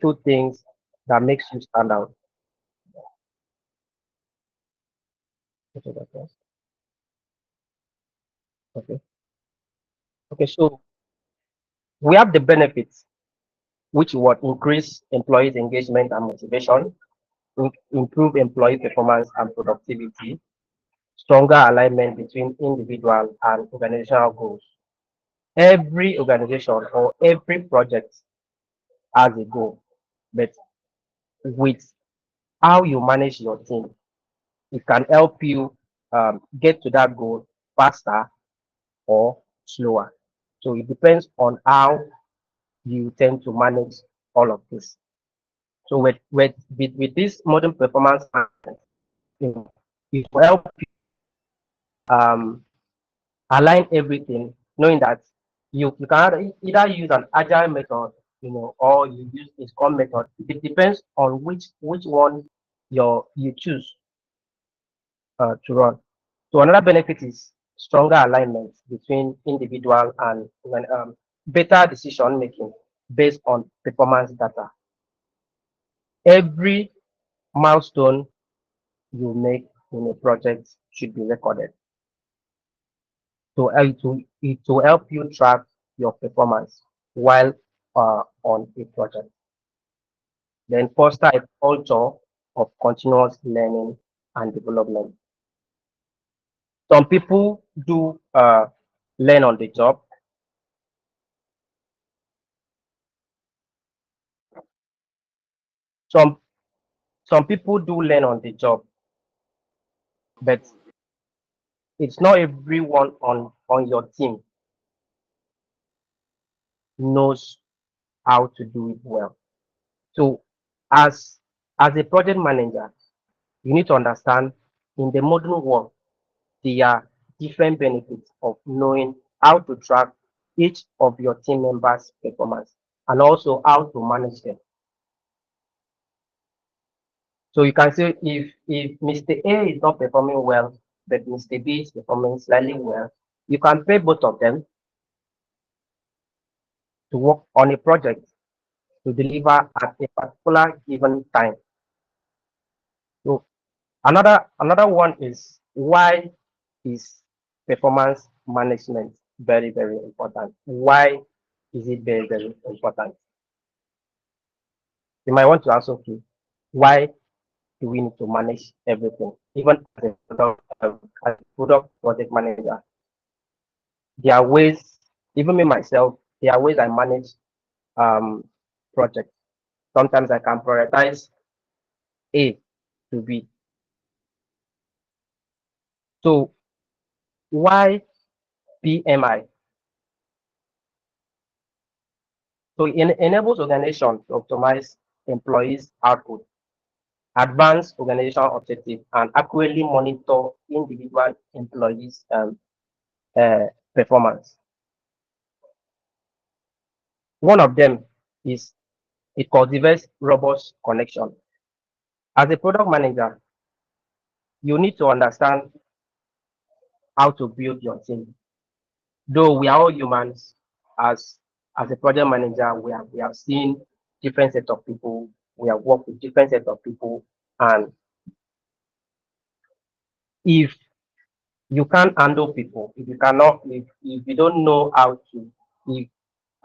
two things that makes you stand out. Okay, okay. Okay, so we have the benefits, which would increase employees' engagement and motivation, improve employee performance and productivity, stronger alignment between individual and organizational goals. Every organization or every project has a goal, but with how you manage your team, it can help you get to that goal faster or slower. So it depends on how you tend to manage all of this. So with this modern performance management, it will help um, align everything, knowing that you can either use an agile method, or you use a scrum method. It depends on which one you choose to run. So another benefit is stronger alignment between individual and better decision making based on performance data. Every milestone you make in a project should be recorded. So it will help you track your performance while on a project. Then foster a culture of continuous learning and development. Some people do learn on the job. Some some people do learn on the job, but it's not everyone on your team knows how to do it well. So as a project manager, you need to understand in the modern world there are different benefits of knowing how to track each of your team members' performance and also how to manage them. So you can say if Mr. A is not performing well, but Mr. B is performing slightly well, you can pay both of them to work on a project to deliver at a particular given time. So another one is why is performance management very, very important? Why is it very, very important? You might want to ask, okay, why do we need to manage everything? Even as a product project manager, there are ways, even me myself, there are ways I manage um, projects. Sometimes I can prioritize A to B. So why PMI? So it enables organizations to optimize employees' output, advance organizational objectives, and accurately monitor individual employees' uh, performance. One of them is it cultivates robust connection. As a product manager, you need to understand how to build your team. Though we are all humans, as as a project manager, we have seen different set of people, we have worked with different set of people, and if you can't handle people, if you don't know how to, if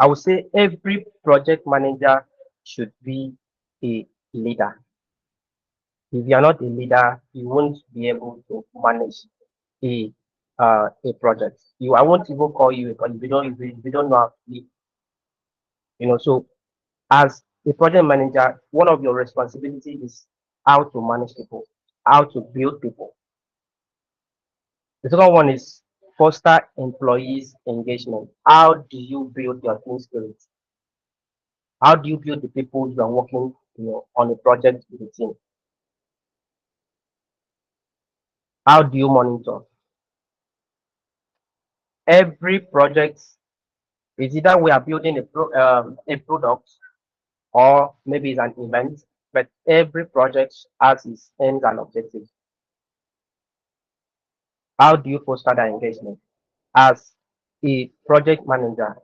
I would say every project manager should be a leader. If you are not a leader, you won't be able to manage a a project. I won't even call you because if you don't know how to lead. So as a project manager, one of your responsibilities is how to manage people, how to build people. The second one is foster employees engagement. How do you build your team spirit? How do you build the people you are working, on a project with the team? How do you monitor? Every project is either we are building a product or maybe it's an event, but every project has its aims and objectives. How do you foster that engagement? As a project manager,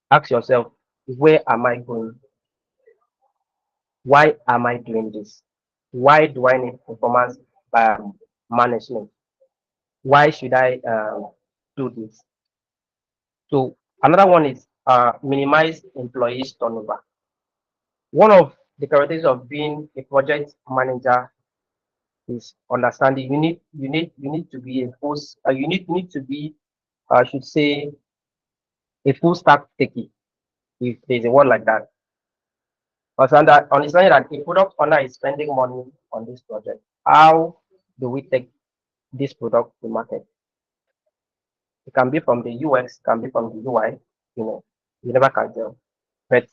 ask yourself, where am I going? Why am I doing this? Why do I need performance management? Why should I do this? So another one is minimize employees turnover. One of the characteristics of being a project manager is understanding. You need to be a full. You need to be, I should say, a full stack techie, if there's a word like that. Understanding that a product owner is spending money on this project. How do we take this product to market? It can be from the UX, can be from the UI. You know, you never can tell. But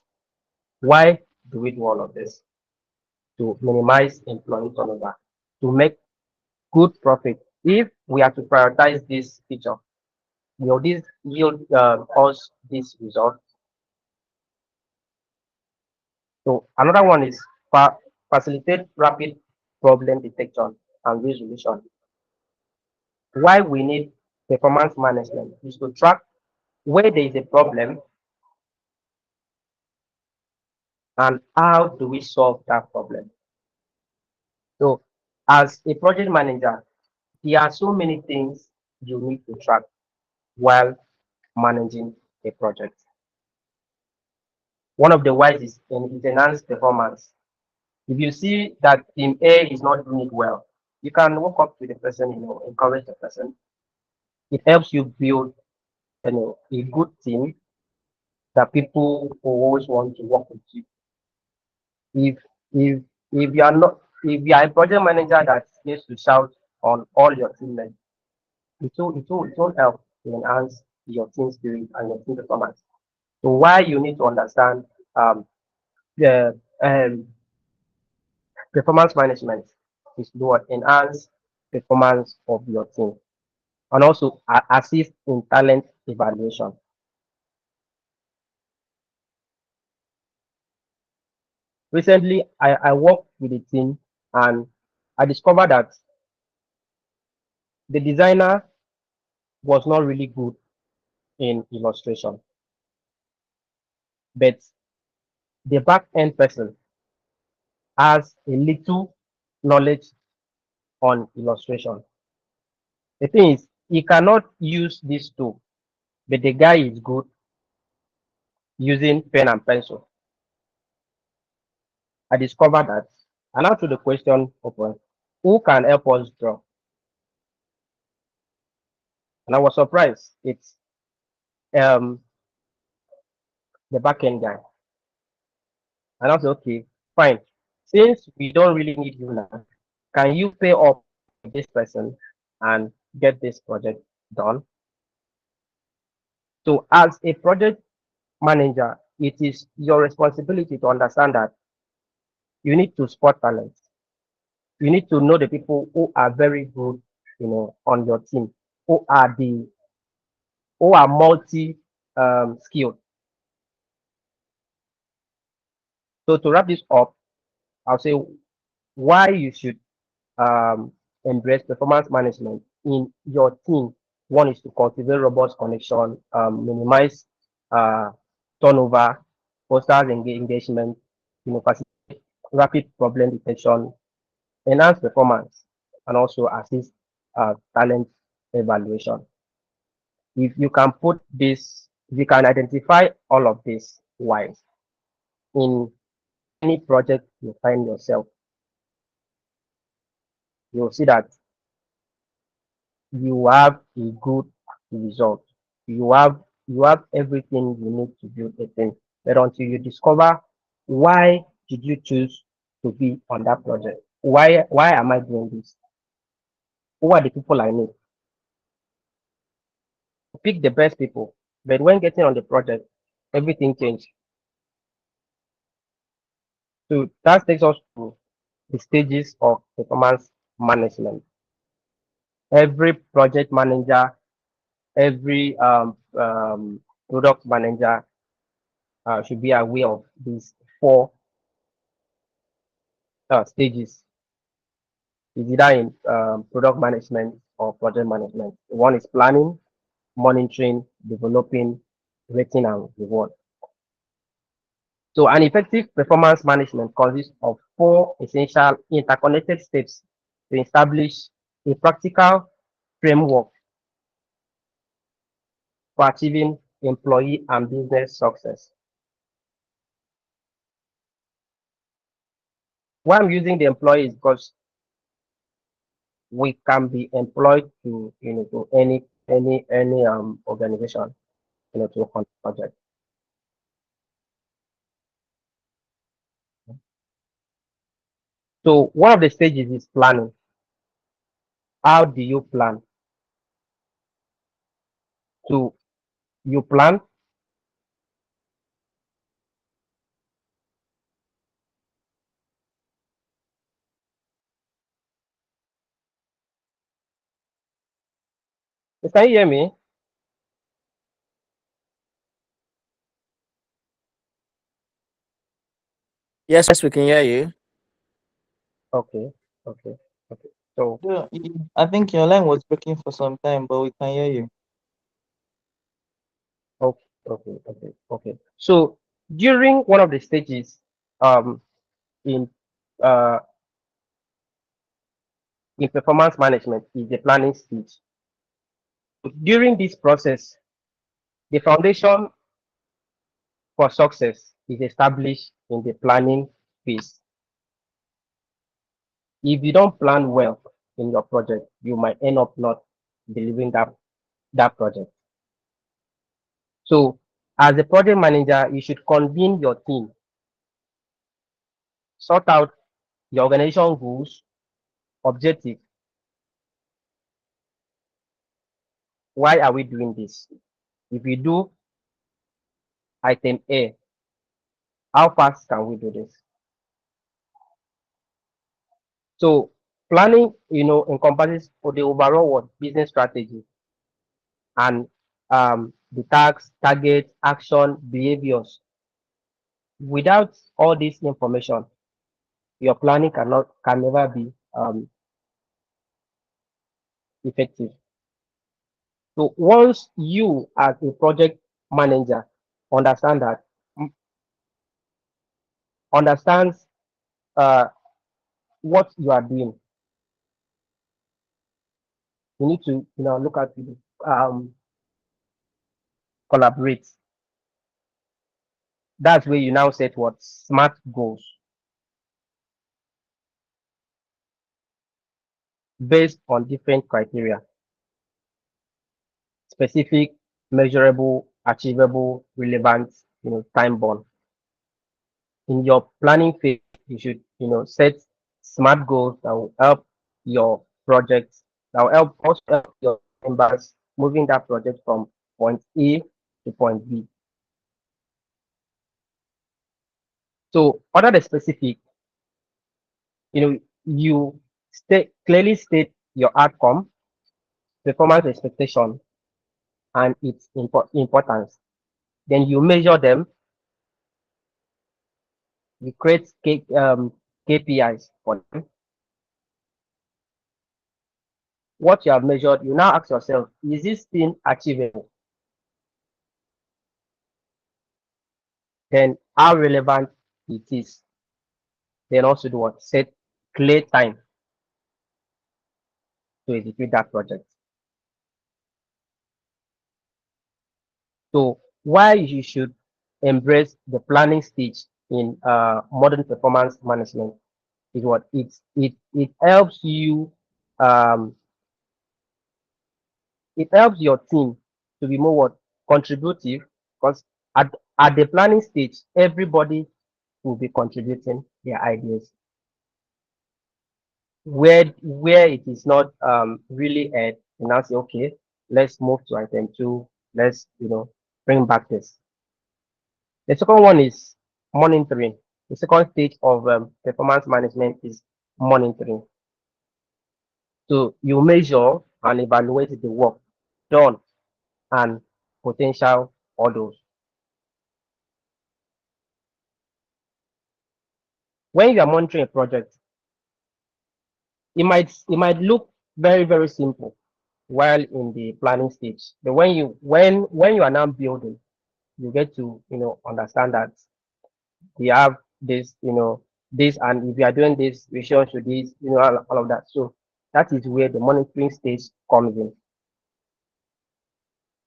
why do we do all of this? To minimize employee turnover, to make good profit. If we are to prioritize this feature, this yield us this result. So another one is facilitate rapid problem detection and resolution. Why we need performance management is to track where there is a problem and how do we solve that problem. So as a project manager, there are so many things you need to track while managing a project. One of the ways is enhanced performance. If you see that team A is not doing it well, you can walk up to the person, encourage the person. It helps you build, a good team that people always want to work with you. If if if you are not if you are a project manager that needs to shout on all your teammates, it won't help to enhance your team spirit and your team performance. So why you need to understand the performance management is to what enhance performance of your team and also assist in talent evaluation. Recently, I worked with a team and I discovered that the designer was not really good in illustration, but the back end person has a little knowledge on illustration. The thing is, he cannot use this tool, but the guy is good using pen and pencil. I discovered that. And now to the question open, who can help us draw? And I was surprised. It's um the back end guy. And I was okay, fine. Since we don't really need you now, can you pay up this person and get this project done? So as a project manager, it is your responsibility to understand that you need to spot talent. You need to know the people who are very good, on your team, who are the who are multi skilled. So to wrap this up, I'll say why you should um, embrace performance management in your team. One is to cultivate robust connection, minimize uh, turnover, fosters engagement, facilitate rapid problem detection, enhance performance, and also assist talent evaluation. If you can put this, if you can identify all of this wise in any project you find yourself, you'll see that you have a good result. You have everything you need to build a thing. But until you discover why did you choose to be on that project? Why am I doing this? Who are the people I need? Pick the best people. But when getting on the project, everything changed. So that takes us to the stages of performance management. Every project manager, every product manager should be aware of these four stages. Is either in product management or project management. One is planning, monitoring, developing, rating, and reward. So an effective performance management consists of four essential interconnected steps to establish a practical framework for achieving employee and business success. Why I'm using the employees because we can be employed to to any organization to work on project. So one of the stages is planning. How do you plan? So you plan. Can you hear me? Yes, we can hear you. Okay, okay, okay. So Yeah, I think your line was breaking for some time, but we can hear you. okay, okay, okay, okay. So during one of the stages, um, in uh in performance management is the planning stage. During this process, the foundation for success is established in the planning phase. If you don't plan well in your project, you might end up not delivering that project. So as a project manager, you should convene your team, sort out your organization goals, objective. Why are we doing this? If we do item A, how fast can we do this? So planning, encompasses for the overall what business strategy and the tasks, targets, action, behaviors. Without all this information, your planning can never be effective. So once you as a project manager understand that understands what you are doing, you need to look at collaborate. That's where you now set what smart goals based on different criteria: specific, measurable, achievable, relevant, time bound. In your planning phase, you should set smart goals that will help your project, that will also help your members moving that project from point A to point B. So under the specific, you clearly state your outcome, performance expectation, and its importance. Then you measure them, you create KPIs for them. What you have measured, you now ask yourself, is this thing achievable? Then how relevant it is. Then also do what? Set clear time to execute that project. So why you should embrace the planning stage in modern performance management is what it helps you um, it helps your team to be more what contributive because at the planning stage everybody will be contributing their ideas where it is not really you now say okay, let's move to item two, let's bring back this. The second one is monitoring. The second stage of performance management is monitoring. So you measure and evaluate the work done and potential orders. When you are monitoring a project, it might look very, very simple while in the planning stage. But when you are now building, you get to understand that we have this, this, and if you are doing this, we should do this, all of that. So that is where the monitoring stage comes in.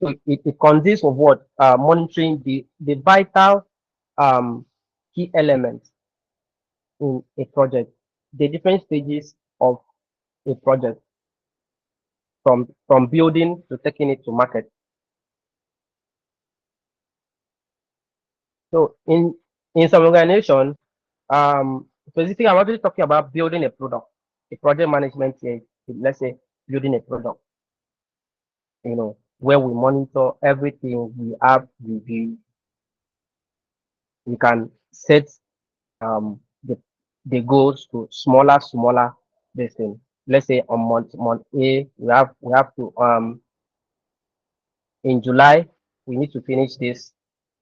So it consists of what? Monitoring the vital key elements in a project, the different stages of a project, from building to taking it to market. So in some organization, specifically, I'm actually talking about building a product. A project management here, let's say building a product, where we monitor everything we have reviewed. We can set um the the goals to smaller this thing. Let's say on month A, we have to in July we need to finish this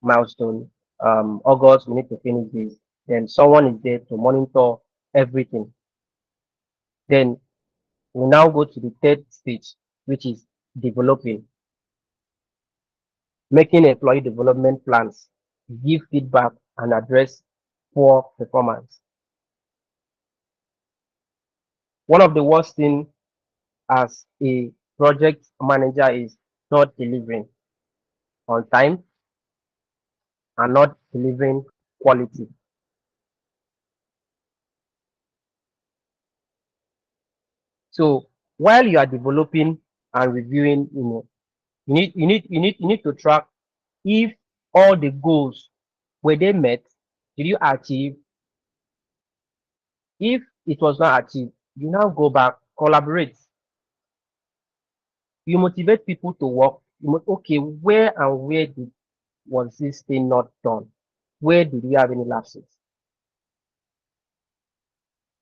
milestone. August we need to finish this. Then someone is there to monitor everything. Then we now go to the third stage, which is developing, making employee development plans, give feedback, and address poor performance. One of the worst things as a project manager is not delivering on time and not delivering quality. So while you are developing and reviewing, you need to track if all the goals were they met, did you achieve? If it was not achieved, you now go back, collaborate. You motivate people to work. Okay, where was this thing not done? Where did we have any lapses?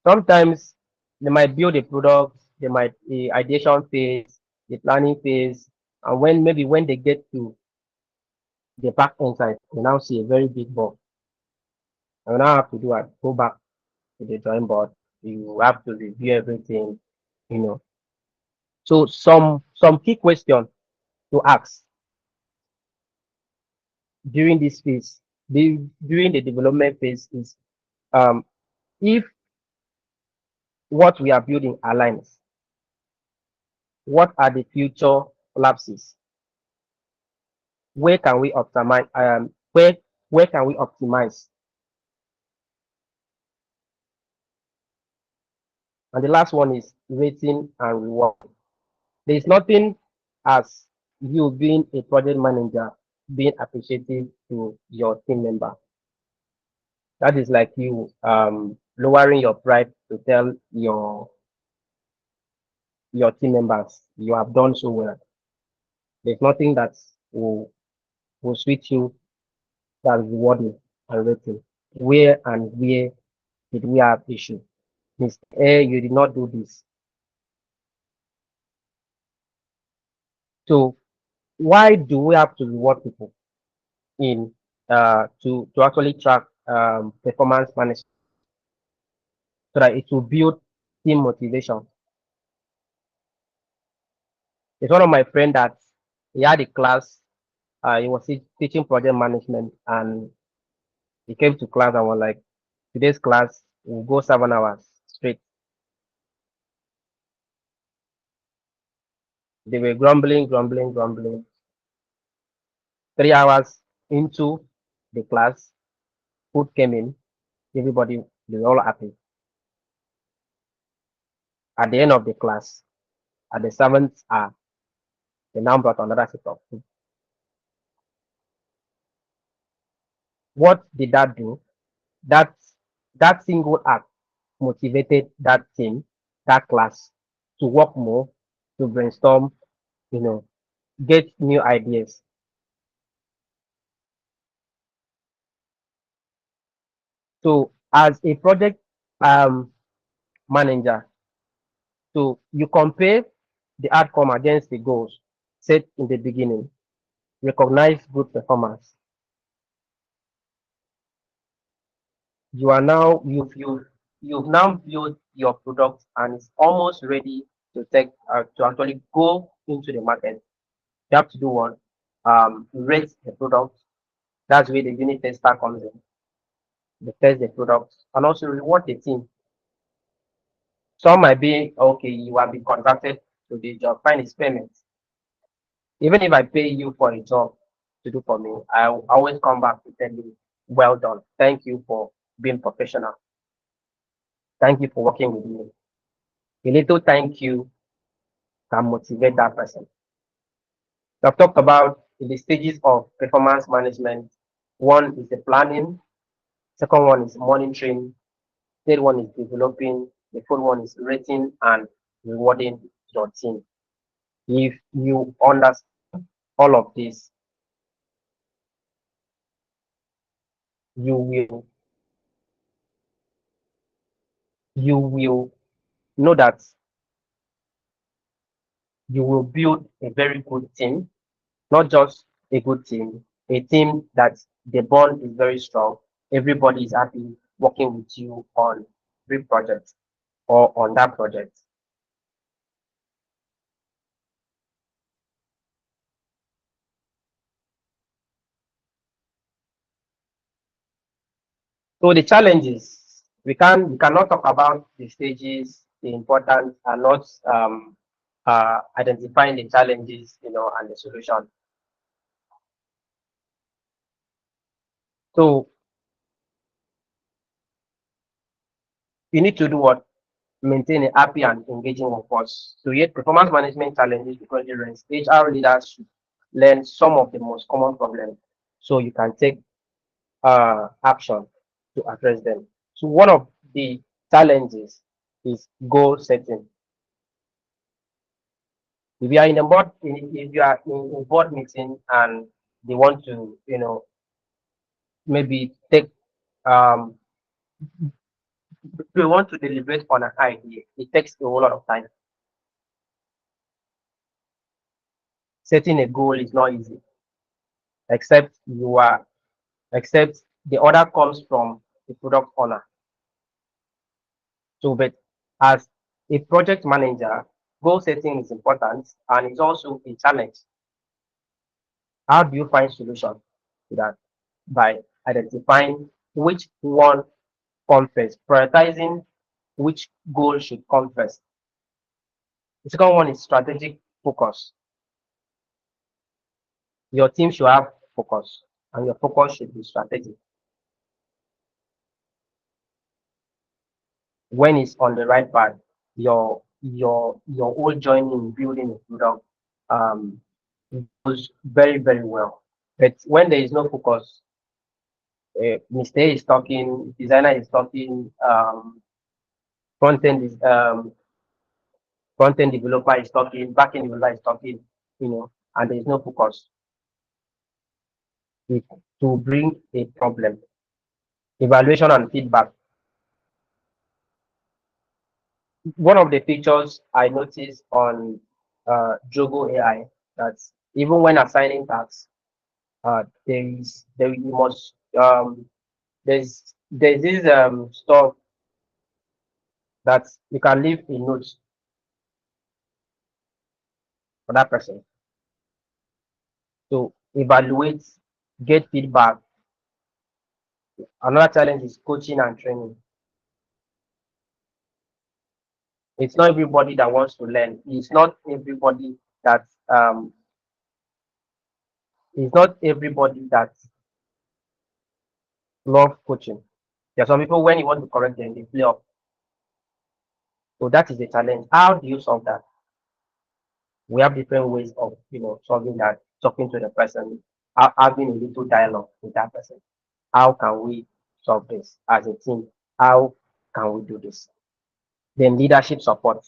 Sometimes they might build a product, they might the ideation phase, the planning phase, and when they get to the back end side, they now see a very big bug. And now have to go back to the drawing board. You have to review everything, you know. So some key questions to ask during this phase, during the development phase is um, if what we are building aligns, what are the future lapses? Where can we optimize? Where can we optimize? And the last one is rating and reward. There is nothing as you being a project manager being appreciative to your team member. That is like you lowering your pride to tell your team members you have done so well. There's nothing that will sweet you that is rewarding and rating. Where did we have issue? Mr. A, you did not do this. So why do we have to reward people in to actually track performance management so that it will build team motivation? It's one of my friend that he had a class. He was teaching project management, and he came to class and was like, "Today's class will go 7 hours straight." They were grumbling. 3 hours into the class, food came in. Everybody, they were all happy. At the end of the class, at the seventh hour, they now brought another set of food. What did that do? That that single act motivated that team, that class, to work more, to brainstorm, you know, get new ideas. So as a project um, manager, so you compare the outcome against the goals set in the beginning, recognize good performance. You are now you've now built your product and it's almost ready to actually go into the market. You have to do one, rate the product. That's where the unit tester comes in. they test the product, and also reward the team. Some might be okay, you have been contracted to the job, fine, it's payment. Even if I pay you for a job to do for me, I'll always come back to tell you, well done. Thank you for being professional. Thank you for working with me. A little thank you can motivate that person. I've talked about the stages of performance management. One is the planning, second one is monitoring, third one is developing, the fourth one is rating and rewarding your team. If you understand all of this, you will you will know that you will build a very good team, not just a good team, a team that the bond is very strong. Everybody is happy working with you on every project or on that project. So the challenges, we cannot talk about the stages, the importance, and not identifying the challenges, and the solution. So you need to do what? Maintain a happy and engaging workforce. To create performance management challenges because HR leaders should learn some of the most common problems so you can take action to address them. So one of the challenges is goal setting. If you are in a board, if you are in a board meeting and they want to, maybe take, um, they want to deliberate on an idea, it takes a whole lot of time. Setting a goal is not easy, except except the order comes from the product owner. So, but as a project manager, goal setting is important and it's also a challenge. How do you find solution to that? By identifying which one come first, prioritizing which goal should come first. The second one is strategic focus. Your team should have focus, and your focus should be strategic. When it's on the right path, your whole journey in building a product goes very, very well. But when there is no focus, Mr. is talking, designer is talking, front end is front end developer is talking, back end developer is talking, and there is no focus. It to bring a problem. Evaluation and feedback. One of the features I noticed on Jogo AI that even when assigning tasks, there you must there's this stuff that you can leave a note for that person to evaluate, get feedback. Another challenge is coaching and training. It's not everybody that wants to learn. That um it's not everybody that love coaching. There are some people when you want to correct them, they play up. So that is the challenge. How do you solve that? We have different ways of solving that, talking to the person, having a little dialogue with that person. How can we solve this as a team? How can we do this? Then leadership support.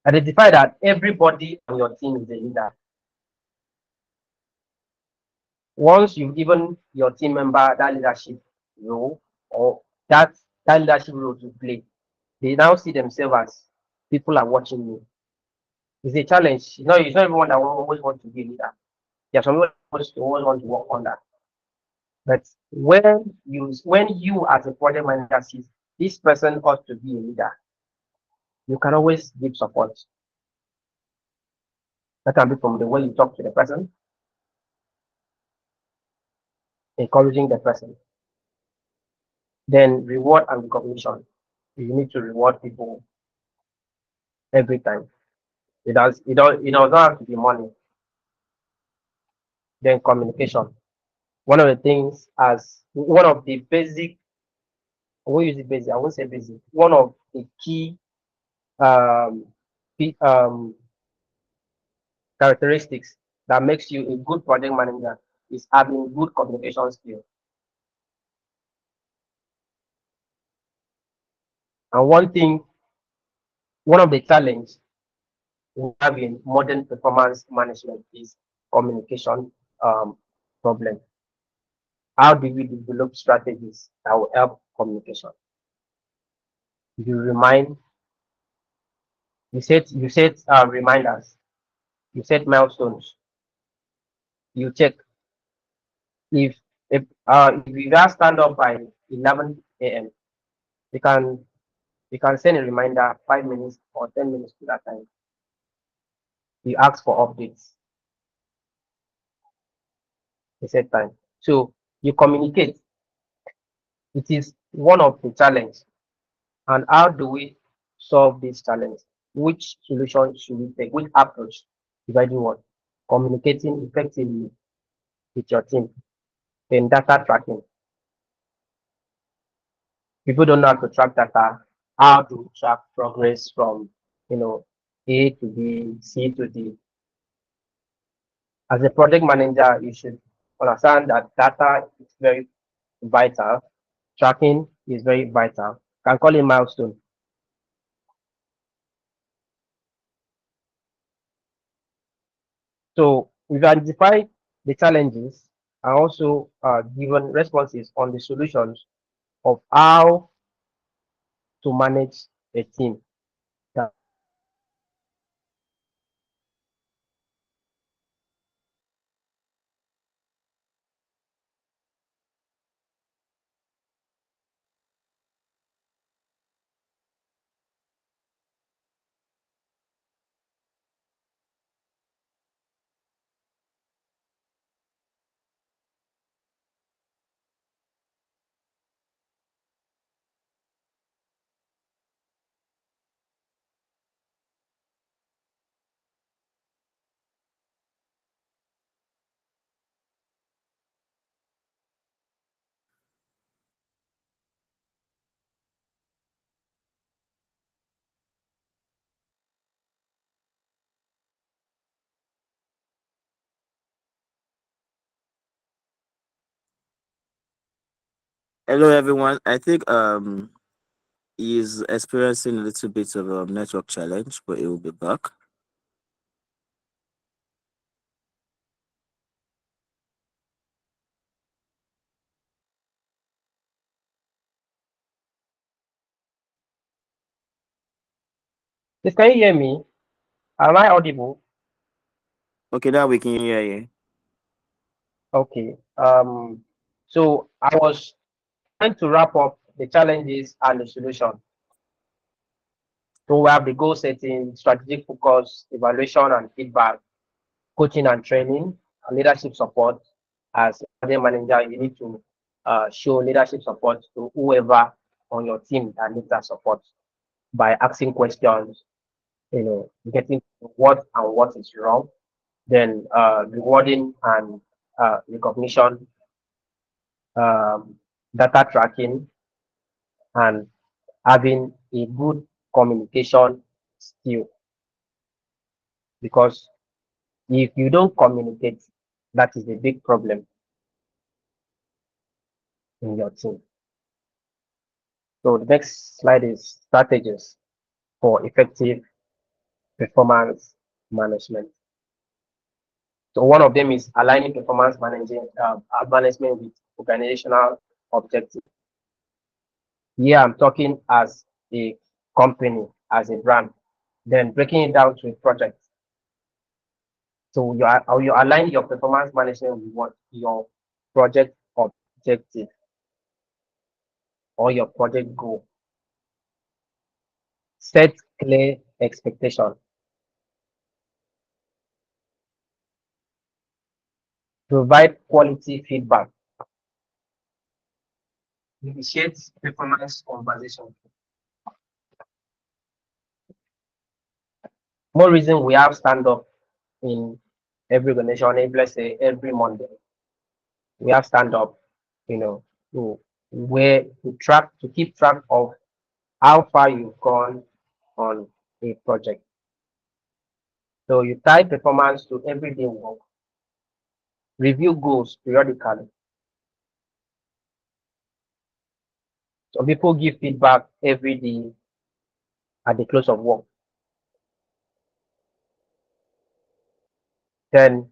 Identify that everybody on your team is a leader. Once you've given your team member that leadership role or that leadership role to play, they now see themselves as people are watching me. It's a challenge. It's not everyone that always want to be a leader. There are some people who always want to work on that. But when you as a project manager see this person ought to be a leader, you can always give support. That can be from the way you talk to the person. encouraging the person. Then reward and recognition. You need to reward people every time. It does not have to be money. Then communication. One of the things as one of the basic, I won't use it basic, I won't say basic. One of the key um, um characteristics that makes you a good project manager is having good communication skills. And one of the challenges we have in modern performance management is communication problem. How do we develop strategies that will help communication? You remind, you set reminders, you set milestones, you check if if you just stand up by 11 a.m. you can you can send a reminder 5 minutes or 10 minutes to that time. You ask for updates, you set time. So you communicate. It is one of the challenge. And how do we solve this challenge? Which solution should we take? Which approach should I do what? Communicating effectively with your team. Then data tracking. People don't know how to track data, how to track progress from you know A to B, C to D. As a project manager, you should understand that data is very vital. Tracking is very vital. Can call it milestone. So we've identified the challenges and also given responses on the solutions of how to manage a team. That- Hello, everyone. I think he's experiencing a little bit of a network challenge, but he will be back. Please, can you hear me? Am I audible? Okay, now we can hear you. Okay. So I was trying to wrap up the challenges and the solution. So we have the goal setting, strategic focus, evaluation and feedback, coaching and training, and leadership support. As a project manager, you need to show leadership support to whoever on your team that needs that support by asking questions, getting what is wrong, then rewarding and recognition, um, data tracking, and having a good communication skill. Because if you don't communicate, that is a big problem in your team. So the next slide is strategies for effective performance management. So one of them is aligning performance management with organizational objectives. Here I'm talking as a company, as a brand, then breaking it down to a project. So you align your performance management with what your project objective or your project goal. Set clear expectation. Provide quality feedback. initiate performance conversation. More reason we have stand up in every organization, let's say every Monday. We have stand up, you know, to where to keep track of how far you've gone on a project. So you tie performance to everyday work, review goals periodically. Some people give feedback every day at the close of work. Then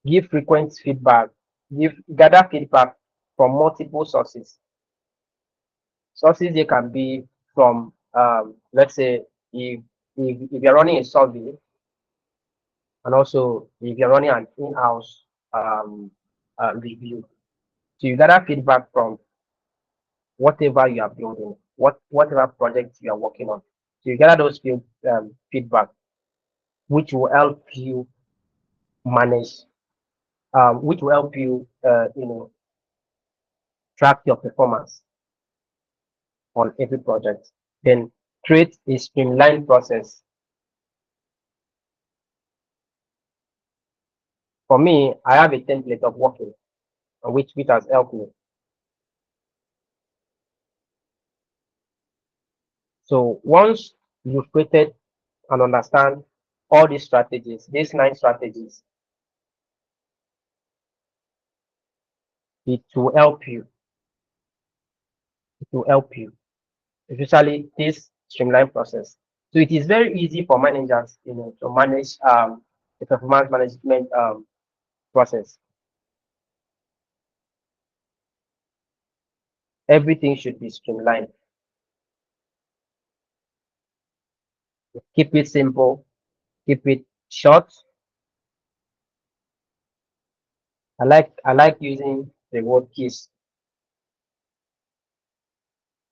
give frequent feedback, gather feedback from multiple sources. Sources they can be from let's say if you're running a survey, and also if you're running an in-house review. So you gather feedback from whatever you are building, whatever project you are working on. So you gather those feedback, which will help you manage, which will help you, track your performance on every project. Then create a streamlined process. For me, I have a template of working, which has helped me. So once you've created and understand all these strategies, these 9 strategies, it will help you. It will help you, especially this streamlined process. So it is very easy for managers, to manage the performance management process. Everything should be streamlined. Keep it simple. Keep it short. I like using the word KISS.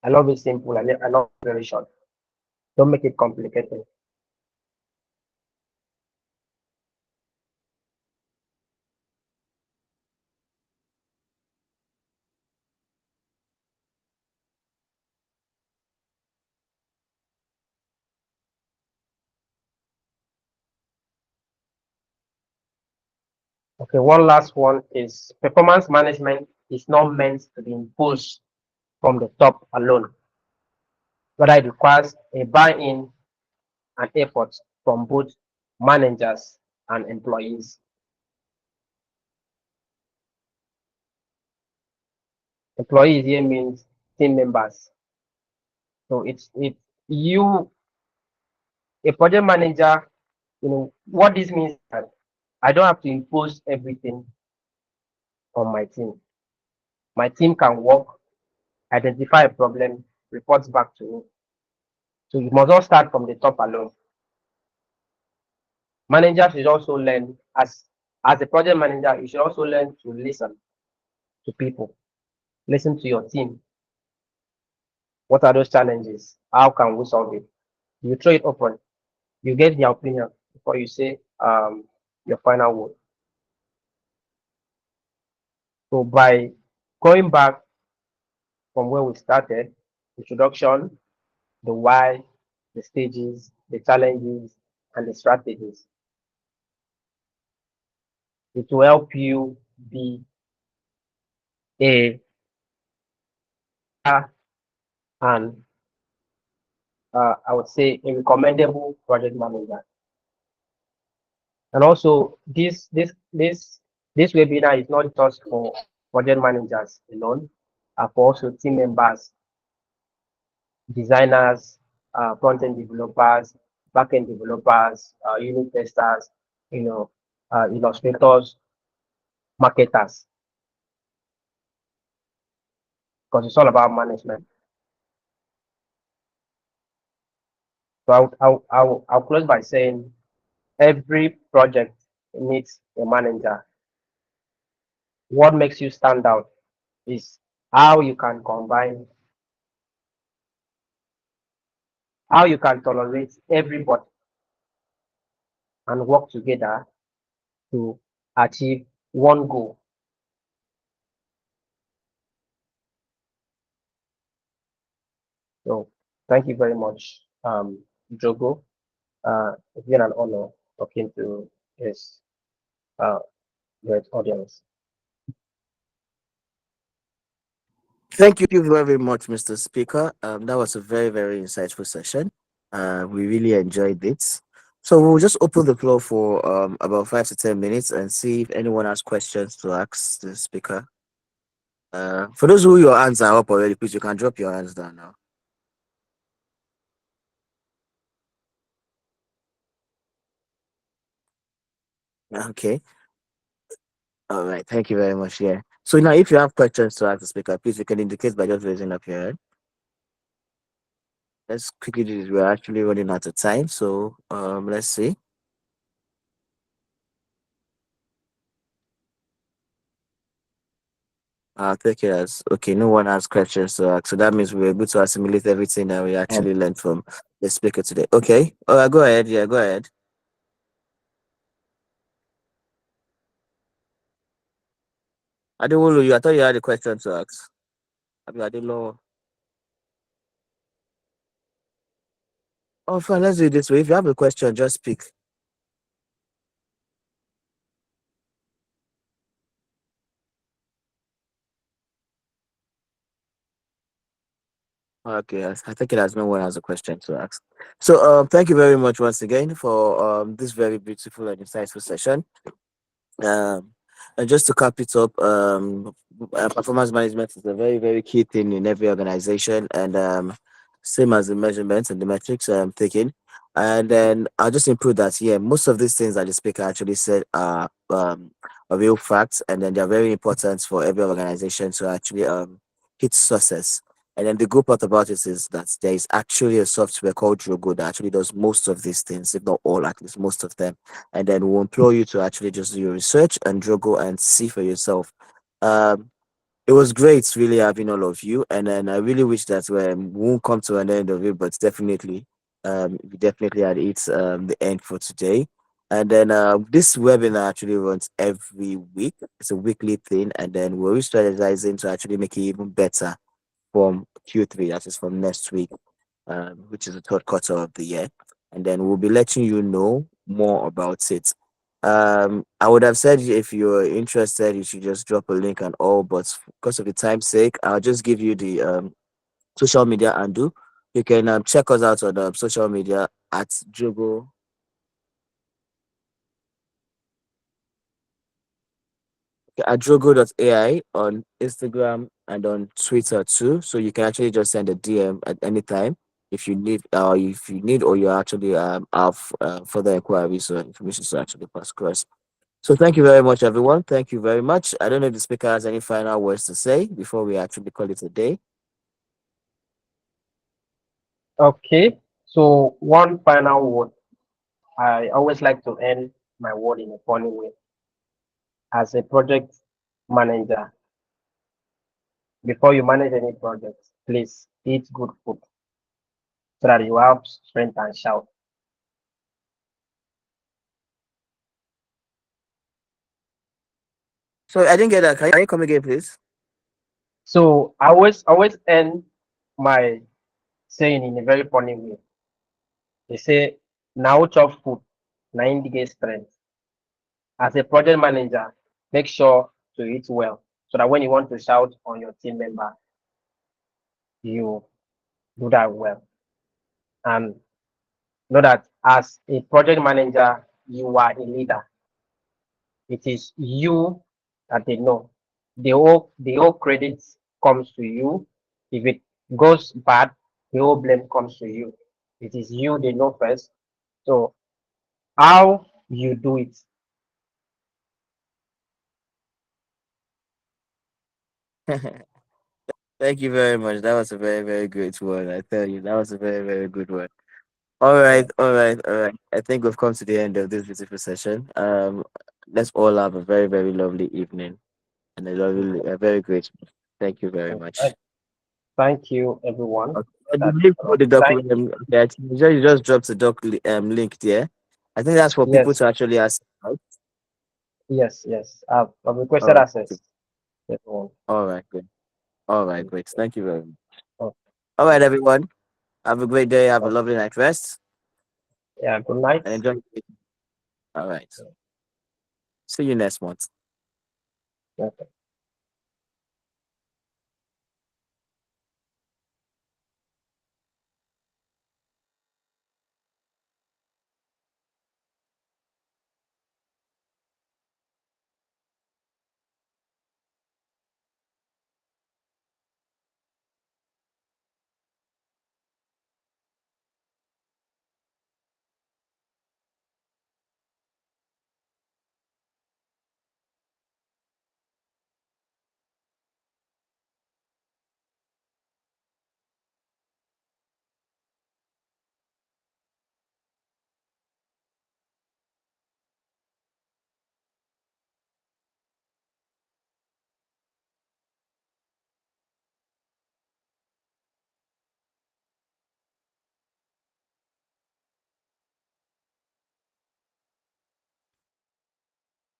I love it simple. I love it very short. Don't make it complicated. Okay, one last one is performance management is not meant to be imposed from the top alone, but it requires a buy-in and effort from both managers and employees. Employees here means team members. So it's you, a project manager. What this means is that I don't have to impose everything on my team. My team can work, identify a problem, reports back to me. So you must not start from the top alone. Managers should also learn, as a project manager, you should also learn to listen to people, listen to your team. What are those challenges? How can we solve it? You throw it open. You get their opinion before you say your final word. So by going back from where we started, introduction, the why, the stages, the challenges, and the strategies, it will help you be a and I would say a recommendable project manager. And also, this webinar is not just for project managers alone, for also team members, designers, front-end developers, back-end developers, unit testers, illustrators, marketers, because it's all about management. So I'll close by saying every project needs a manager. What makes you stand out is how you can combine, how you can tolerate everybody and work together to achieve one goal. Thank you very much, Jogo. It's been an honor talking to this uh, great audience. Thank you very much, Mr. Speaker. That was a very, very insightful session. We really enjoyed it. So we'll just open the floor for about 5 to 10 minutes and see if anyone has questions to ask the speaker. For those who your hands are up already, please you can drop your hands down now. Okay. All right. Thank you very much. Yeah. So now, if you have questions to ask the speaker, please you can indicate by just raising up your hand. Let's quickly do this. We're actually running out of time, so let's see. I'll take it as okay. No one has questions to ask, so that means we're able to assimilate everything that we actually learned from the speaker today. Okay. All right. Go ahead. Yeah. Go ahead. I don't want you. I thought you had a question to ask. I didn't know. Oh, fine. Let's do it this way. If you have a question, just speak. Okay, I think it has no one has a question to ask. So, thank you very much once again for this very beautiful and insightful session. Um, and just to cap it up, performance management is a very, very key thing in every organization, and same as the measurements and the metrics taken. And then I'll just improve that. Yeah, most of these things that the speaker actually said are real facts, and then they're very important for every organization to actually hit success. And then the good part about it is that there is actually a software called Drogo that actually does most of these things, if not all, at least most of them. And then we'll implore you to actually just do your research and Drogo and see for yourself. Um, it was great really having all of you, and then I really wish that we won't come to an end of it, but definitely, we definitely had it the end for today. And then this webinar actually runs every week. It's a weekly thing, and then we're strategizing to actually make it even better from Q3, that is from next week, which is the third quarter of the year. And then we'll be letting you know more about it. I would have said if you're interested, you should just drop a link and all, but because of the time's sake, I'll just give you the social media and do. You can check us out on social media at Jogo at Drogo.ai on Instagram and on Twitter too. So you can actually just send a DM at any time if you need or you actually have further inquiries or information to actually pass across. So thank you very much, everyone. Thank you very much. I don't know if the speaker has any final words to say before we actually call it a day. Okay, so one final word. I always like to end my word in a funny way. As a project manager, before you manage any project, please eat good food so that you have strength and shout. So I didn't get that. Can you come again, please? So I always end my saying in a very funny way. They say, now chop food, na im dey get strength. As a project manager, make sure to eat well so that when you want to shout on your team member, you do that well. And know that as a project manager, you are a leader. It is you that they know. The whole credit comes to you. If it goes bad, the whole blame comes to you. It is you they know first. So how you do it. Thank you very much. That was a very, very great one. I tell you, that was a very, very good one. All Yeah. right, all right, all right. I think we've come to the end of this beautiful session. Let's all have a very, very lovely evening and a very great. Thank you very Uh, much. Thank you, everyone. Okay. And the That link for the thank document, okay, I think you just dropped the link there. I think that's for people yes, to actually ask. Right? yes. I've All requested right, good. access. Everyone. All right, good. All right, great. Thank you very much. Oh, All right, everyone. Have a great day. Have a lovely night rest Yeah, good night. and enjoy. All right. See you next month. Yeah.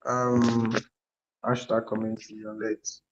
Um, hashtag community and let's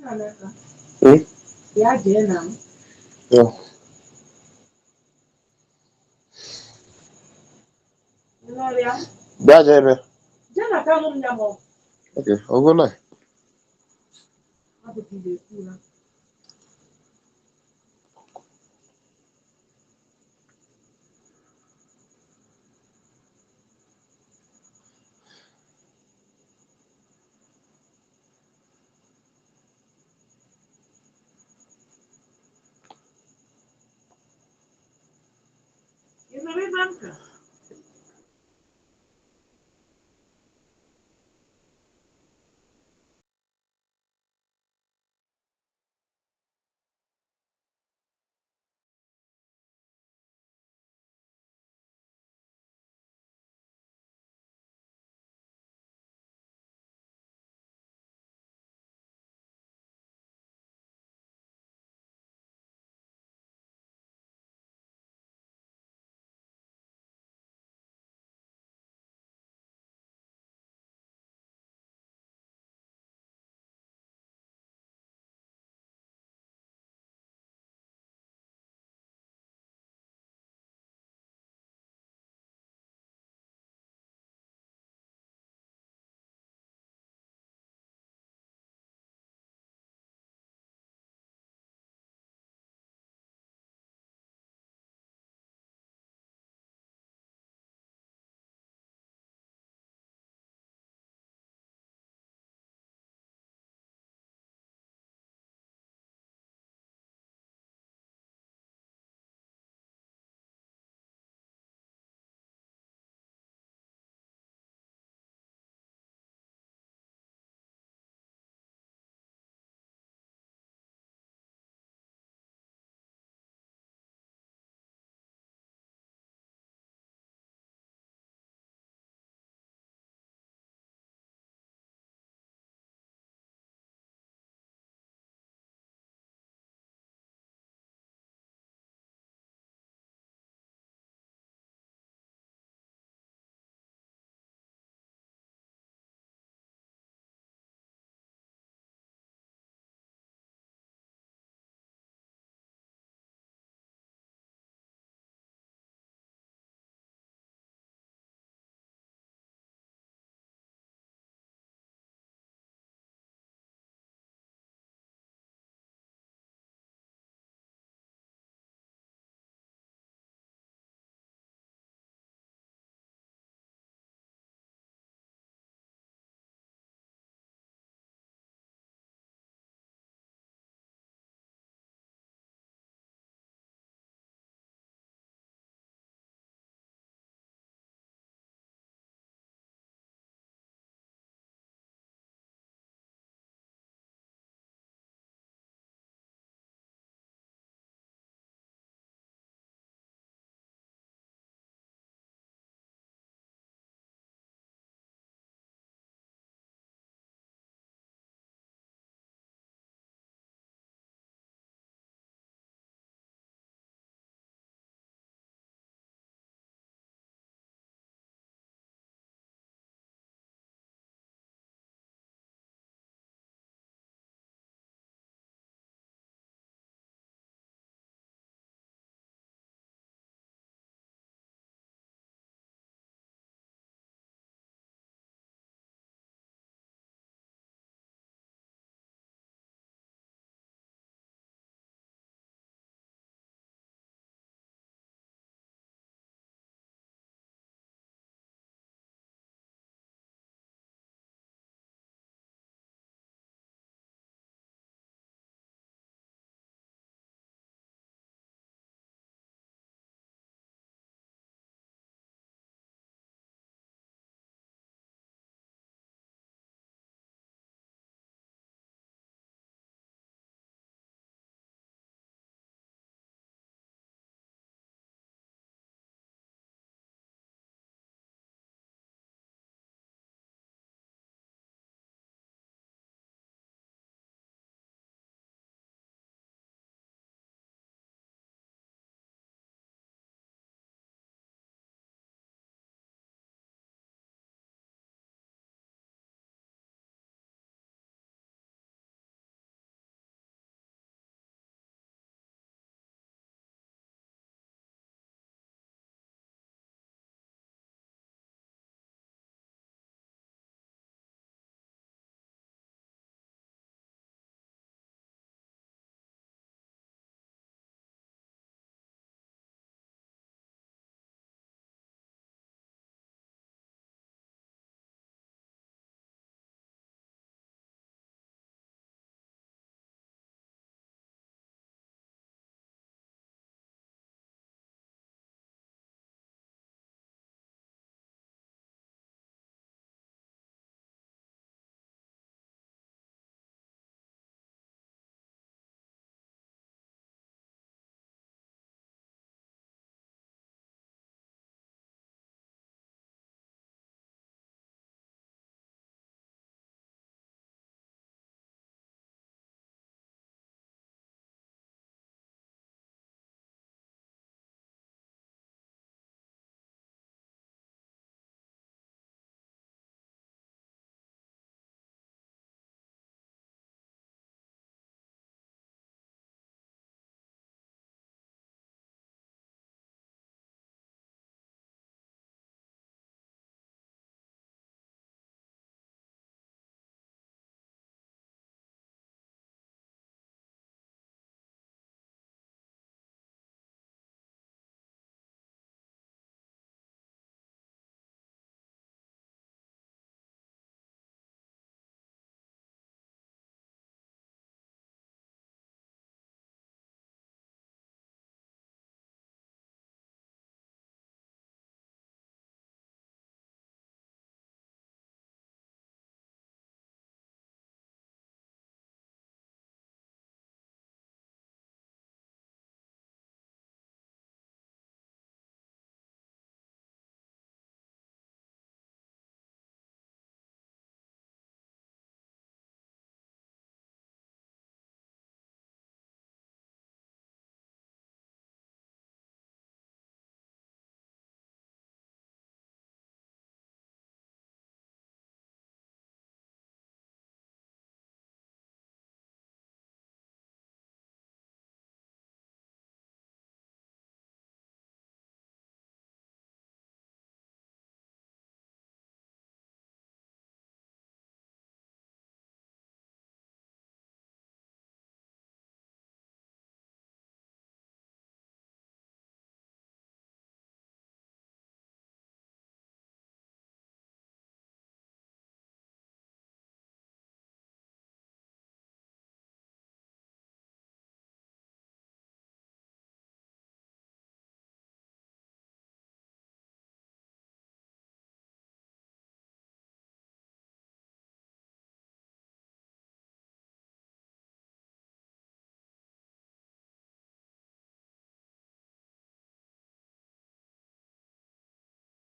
Hmm? Yeah. Bia Jebe. Okay, I'll go now. You know,